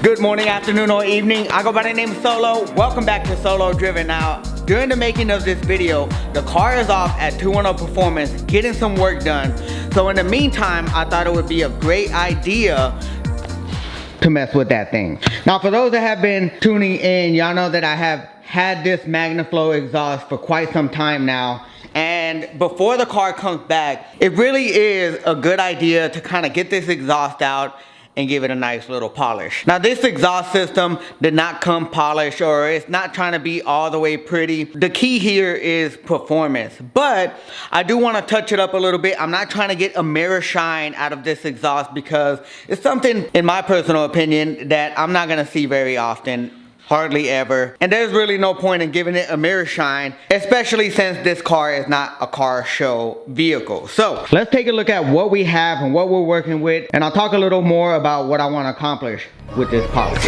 Good morning, afternoon, or evening. I go by the name Solo. Welcome back to Solo Driven. Now, during the making of this video, the car is off at 210 Performance, getting some work done. So in the meantime, I thought it would be a great idea to mess with that thing. Now, for those that have been tuning in, y'all know that I have had this MagnaFlow exhaust for quite some time now. And before the car comes back, it really is a good idea to kind of get this exhaust out and give it a nice little polish. Now, this exhaust system did not come polished, or it's not trying to be all the way pretty. The key here is performance, but I do want to touch it up a little bit. I'm not trying to get a mirror shine out of this exhaust because it's something, in my personal opinion, that I'm not gonna see very often. Hardly ever. And there's really no point in giving it a mirror shine, especially since this car is not a car show vehicle. So let's take a look at what we have and what we're working with, and I'll talk a little more about what I want to accomplish with this polish.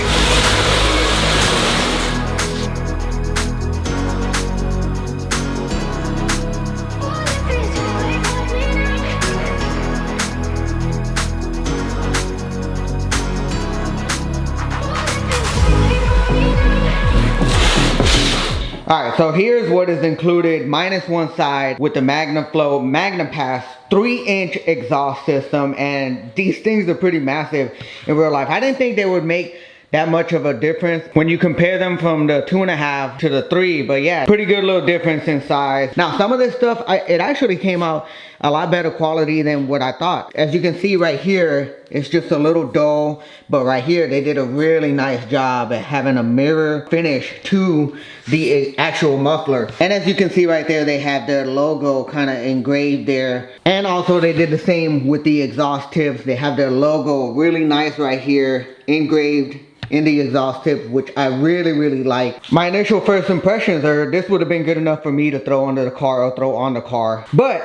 Alright, so here's what is included minus one side with the MagnaFlow MagnaPass 3-inch exhaust system, and these things are pretty massive in real life. I didn't think they would make that much of a difference when you compare them from the 2.5 to the 3, but yeah, pretty good little difference in size. Now, some of this stuff, it actually came out a lot better quality than what I thought. As you can see right here, it's just a little dull, but right here they did a really nice job at having a mirror finish to the actual muffler. And as you can see right there, they have their logo kind of engraved there. And also they did the same with the exhaust tips. They have their logo really nice right here, engraved in the exhaust tip, which I really like. My initial first impressions are this would have been good enough for me to throw under the car or throw on the car, but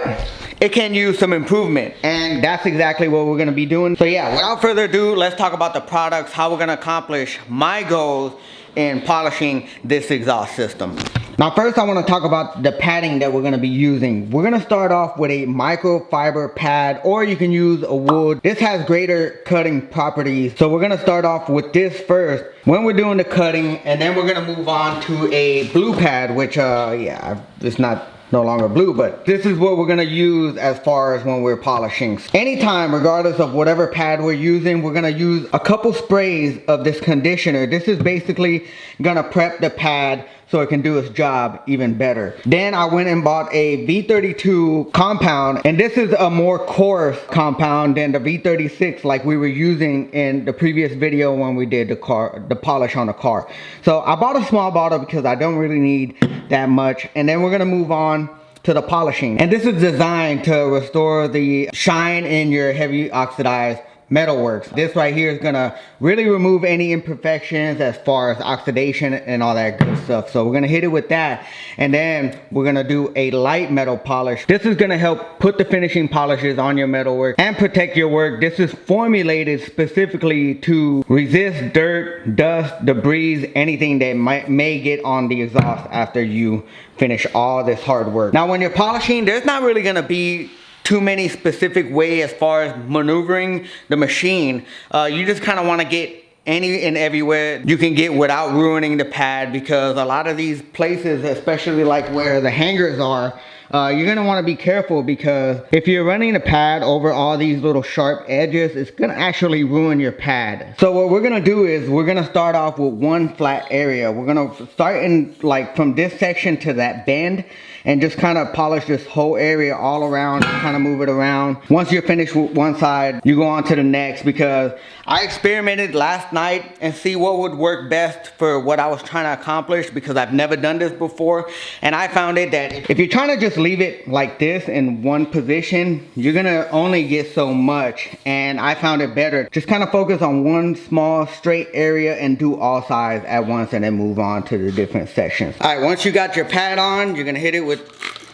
it can use some improvement, and that's exactly what we're gonna be doing. So yeah, without further ado, let's talk about the products, how we're gonna accomplish my goals in polishing this exhaust system. Now, first I want to talk about the padding that we're going to be using. We're going to start off with a microfiber pad, or you can use a wood. This has greater cutting properties, so we're going to start off with this first when we're doing the cutting, and then we're going to move on to a blue pad, which yeah, it's no longer blue, but this is what we're gonna use as far as when we're polishing. Anytime, regardless of whatever pad we're using, we're gonna use a couple sprays of this conditioner. This is basically gonna prep the pad so it can do its job even better. Then I went and bought a V32 compound, and this is a more coarse compound than the V36 like we were using in the previous video when we did the polish on the car. So I bought a small bottle because I don't really need that much. And then we're gonna move on to the polishing. And this is designed to restore the shine in your heavy oxidized metalworks. This right here is gonna really remove any imperfections as far as oxidation and all that good stuff. So we're gonna hit it with that, and then we're gonna do a light metal polish. This is gonna help put the finishing polishes on your metalwork and protect your work. This is formulated specifically to resist dirt, dust, debris, anything that may get on the exhaust after you finish all this hard work. Now, when you're polishing, there's not really gonna be too many specific way as far as maneuvering the machine. You just kind of want to get any and everywhere you can get without ruining the pad, because a lot of these places, especially like where the hangers are, you're gonna want to be careful, because if you're running the pad over all these little sharp edges, it's gonna actually ruin your pad. So what we're gonna do is we're gonna start off with one flat area. We're gonna start in like from this section to that bend, and just kind of polish this whole area all around, kind of move it around. Once you're finished with one side, you go on to the next, because I experimented last night and see what would work best for what I was trying to accomplish, because I've never done this before. And I found it that if you're trying to just just leave it like this in one position, you're gonna only get so much. And I found it better. Just kind of focus on one small straight area and do all sides at once and then move on to the different sections. All right, once you got your pad on, you're gonna hit it with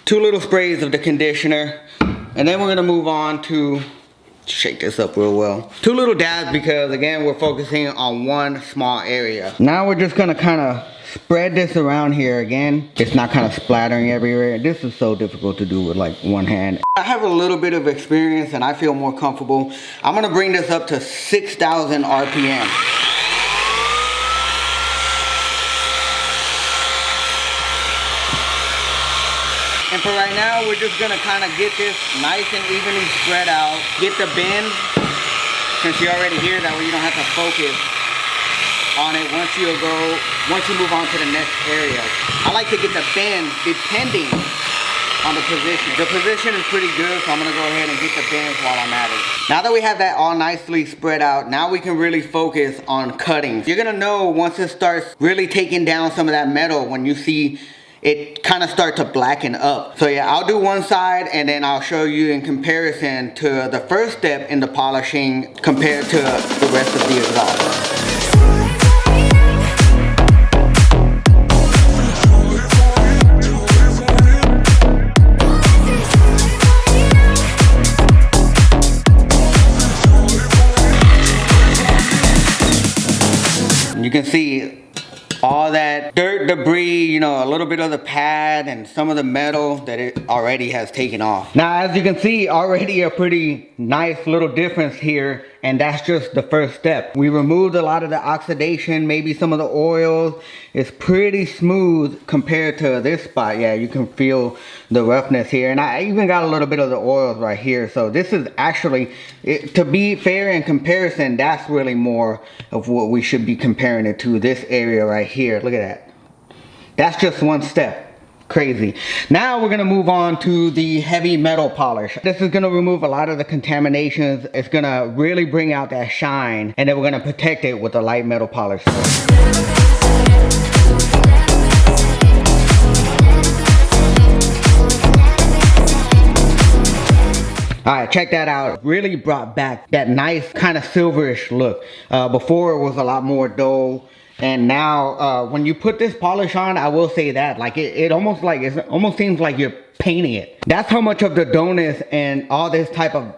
2 little sprays of the conditioner. And then we're gonna move on to, shake this up real well, 2 little dabs, because again, we're focusing on one small area. Now we're just gonna kind of spread this around here again. It's not kind of splattering everywhere. This is so difficult to do with like one hand. I have a little bit of experience and I feel more comfortable. I'm gonna bring this up to 6,000 RPM. And for right now, we're just gonna kind of get this nice and evenly spread out. Get the bend, since you're already here, that way you don't have to focus on it once you move on to the next area. I like to get the bend depending on the position. The position is pretty good, so I'm gonna go ahead and get the bends while I'm at it. Now that we have that all nicely spread out, now we can really focus on cutting. You're gonna know once it starts really taking down some of that metal when you see it kind of start to blacken up. So yeah, I'll do one side and then I'll show you in comparison to the first step in the polishing compared to the rest of the exhaust. You can see all that dirt, debris, you know, a little bit of the pad and some of the metal that it already has taken off. Now, as you can see, already a pretty nice little difference here, and that's just the first step. We removed a lot of the oxidation, maybe some of the oils. It's pretty smooth compared to this spot. Yeah, you can feel the roughness here, and I even got a little bit of the oils right here. So this is actually, to be fair in comparison, that's really more of what we should be comparing it to, this area right here. Look at that. That's just one step. Crazy. Now we're going to move on to the heavy metal polish. This is going to remove a lot of the contaminations. It's going to really bring out that shine, and then we're going to protect it with a light metal polish. Alright, check that out. Really brought back that nice kind of silverish look. Before it was a lot more dull. And now, when you put this polish on, I will say that, like, it almost seems like you're painting it. That's how much of the dullness and all this type of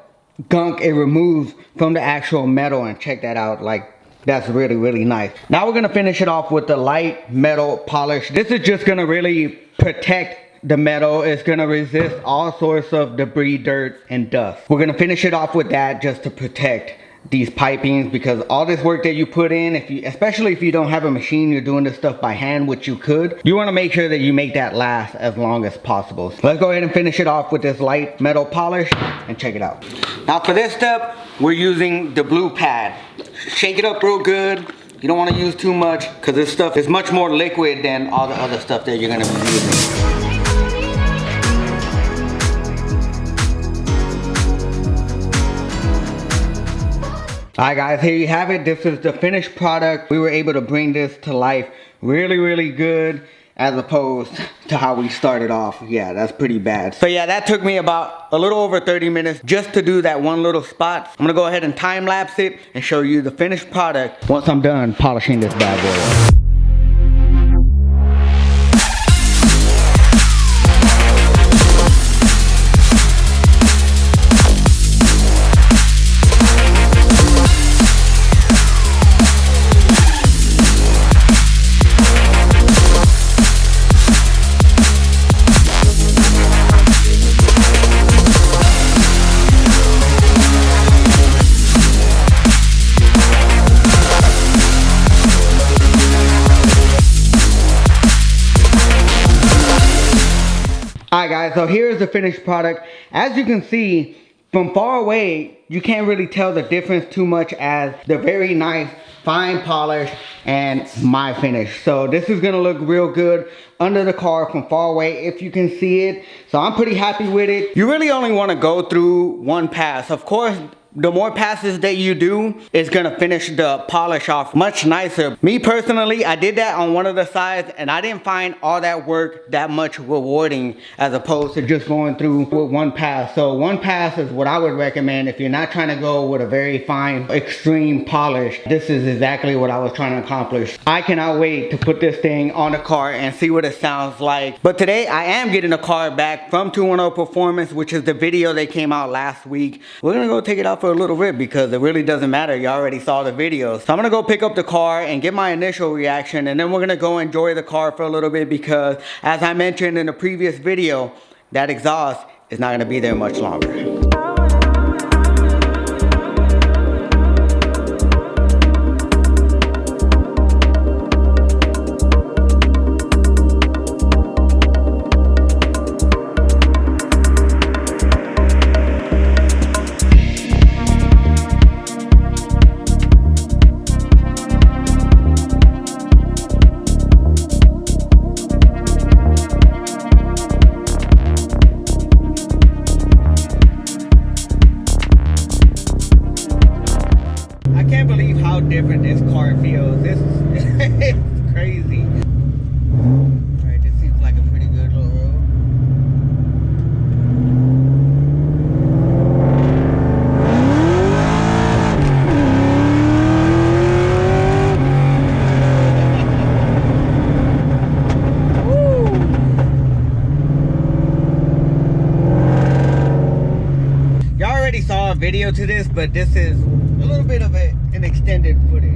gunk it removes from the actual metal. And check that out, like, that's really, really nice. Now we're gonna finish it off with the light metal polish. This is just gonna really protect the metal. It's gonna resist all sorts of debris, dirt, and dust. We're gonna finish it off with that just to protect these pipings, because all this work that you put in, especially if you don't have a machine, you're doing this stuff by hand, which you could, you want to make sure that you make that last as long as possible. So let's go ahead and finish it off with this light metal polish and check it out. Now for this step, we're using the blue pad. Shake it up real good. You don't want to use too much, because this stuff is much more liquid than all the other stuff that you're going to be using. Alright guys, here you have it. This is the finished product. We were able to bring this to life really, really good, as opposed to how we started off. Yeah, that's pretty bad. So yeah, that took me about a little over 30 minutes just to do that one little spot. I'm gonna go ahead and time lapse it and show you the finished product once I'm done polishing this bad boy. Alright guys, so here's the finished product. As you can see, from far away, you can't really tell the difference too much as the very nice fine polish and my finish. So this is gonna look real good under the car from far away if you can see it. So I'm pretty happy with it. You really only wanna go through one pass. Of course, the more passes that you do, it's gonna finish the polish off much nicer. Me personally, I did that on one of the sides and I didn't find all that work that much rewarding as opposed to just going through with one pass. So one pass is what I would recommend if you're not trying to go with a very fine, extreme polish. This is exactly what I was trying to accomplish. I cannot wait to put this thing on the car and see what it sounds like. But today I am getting the car back from 210 Performance, which is the video that came out last week. We're gonna go take it out for a little rip because it really doesn't matter. You already saw the video. So I'm gonna go pick up the car and get my initial reaction, and then we're gonna go enjoy the car for a little bit because, as I mentioned in the previous video, that exhaust is not gonna be there much longer. How different this car feels. This is crazy. Alright, this seems like a pretty good little road. Y'all already saw a video to this, but this is a little bit of an extended footage.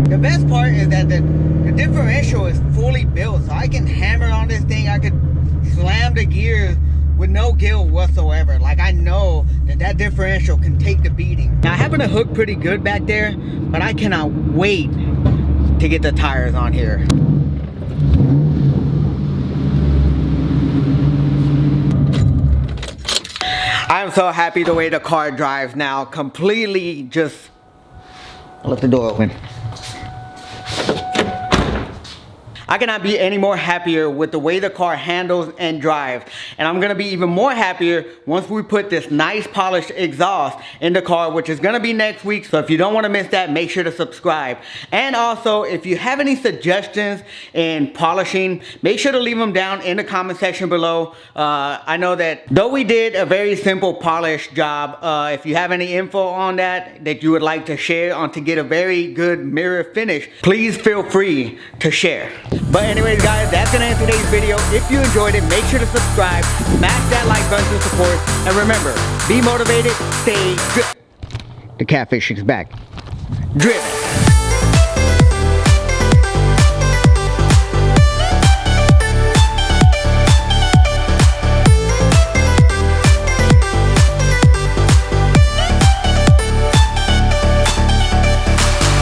The best part is that the differential is fully built, so I can hammer on this thing. I could slam the gears with no guilt whatsoever. Like, I know that differential can take the beating. Now I happen to hook pretty good back there, but I cannot wait to get the tires on here. I am so happy the way the car drives now. Completely just... I left the door open. I cannot be any more happier with the way the car handles and drives. And I'm gonna be even more happier once we put this nice polished exhaust in the car, which is gonna be next week. So if you don't wanna miss that, make sure to subscribe. And also, if you have any suggestions in polishing, make sure to leave them down in the comment section below. I know that though we did a very simple polish job, if you have any info on that you would like to share on to get a very good mirror finish, please feel free to share. But anyways guys, that's gonna end today's video. If you enjoyed it, make sure to subscribe, smash that like button to support, and remember, be motivated, stay driven. The catfish is back. Driven.